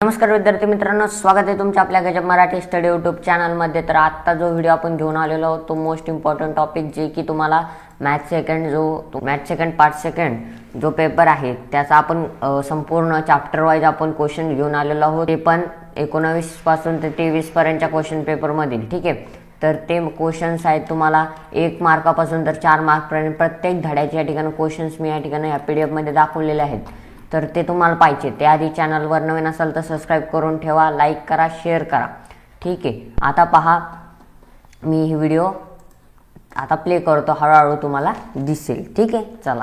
नमस्कार विद्यार्थी मित्रांनो, स्वागत आहे तुमच्या आपल्या गजब मराठी स्टडी यूट्यूब चॅनलमध्ये। तर आत्ता जो व्हिडिओ आपण घेऊन आलेलो आहोत तो मोस्ट इम्पॉर्टंट टॉपिक जे की तुम्हाला मॅथ सेकंड पार्ट सेकंड जो पेपर आहे त्याचा आपण संपूर्ण चॅप्टर वाईज आपण क्वेश्चन घेऊन आलेलो आहोत। ते पण 19 पासून ते 23 पर्यंतच्या क्वेश्चन पेपर मधील, ठीक आहे। तर ते क्वेश्चन्स आहेत तुम्हाला 1 मार्कापासून तर 4 मार्कपर्यंत प्रत्येक धड्याच्या या ठिकाणी क्वेश्चन्स मी या ठिकाणी या PDF मध्ये दाखवलेले आहेत। तर ते तुम्हाला पाहिजे त्याआधी चॅनलवर नवीन असाल तर सबस्क्राइब करून ठेवा, लाईक करा, शेअर करा, ठीक आहे। आता पहा, मी ही व्हिडिओ आता प्ले करतो, हळूहळू तुम्हाला दिसेल, ठीक आहे। चला,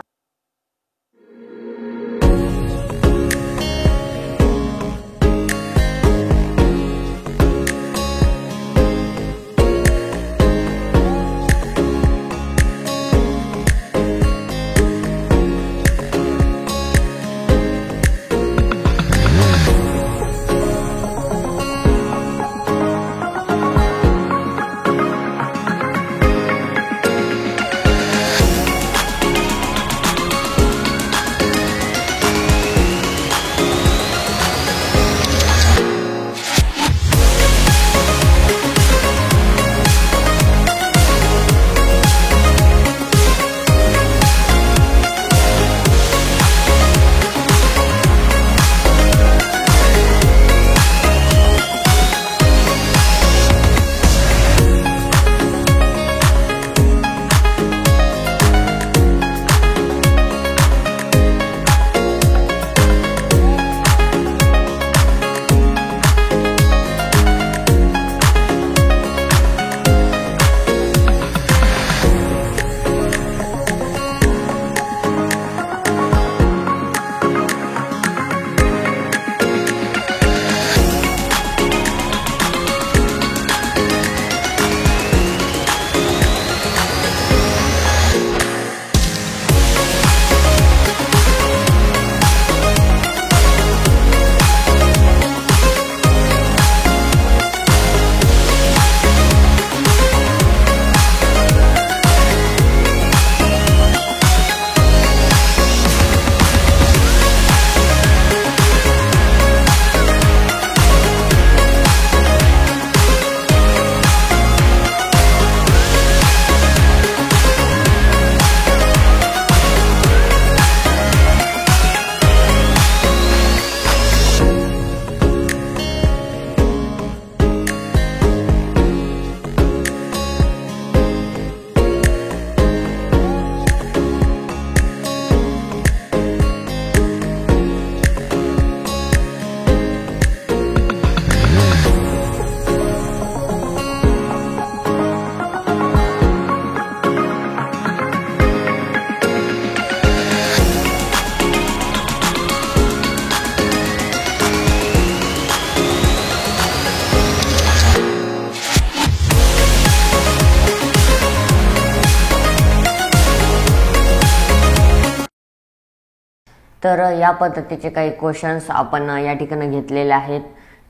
तर या पद्धतीचे काही क्वेश्चन्स आपण या ठिकाणी घेतलेले आहेत।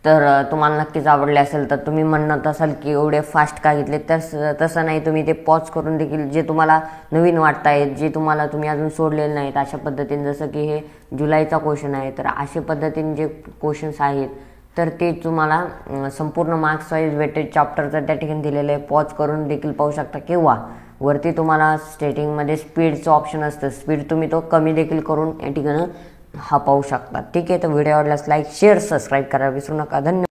तर तुम्हाला नक्कीच आवडले असेल तर तुम्ही म्हणत असाल की एवढे फास्ट का घेतले, तर तसं नाही, तुम्ही ते पॉज करून देखील जे तुम्हाला नवीन वाटत आहेत, जे तुम्हाला तुम्ही अजून सोडलेले नाहीत अशा पद्धतीने, जसं की हे जुलैचा क्वेश्चन आहे, तर अशा पद्धतीने जे क्वेश्चन्स आहेत तर ते तुम्हाला संपूर्ण मार्क्स वाईज वेटेज चॅप्टरचं त्या ठिकाणी दिलेलं आहे, पॉज करून देखील पाहू शकता। किंवा वरती तुम्हाला स्टेटिंगमध्ये स्पीडचं ऑप्शन असतं, स्पीड तुम्ही तो कमी देखील करून या ठिकाणी हा पाहू शकता, ठीक आहे। तर व्हिडिओ आवडल्यास लाईक, शेअर, सबस्क्राईब करायला विसरू नका। धन्यवाद।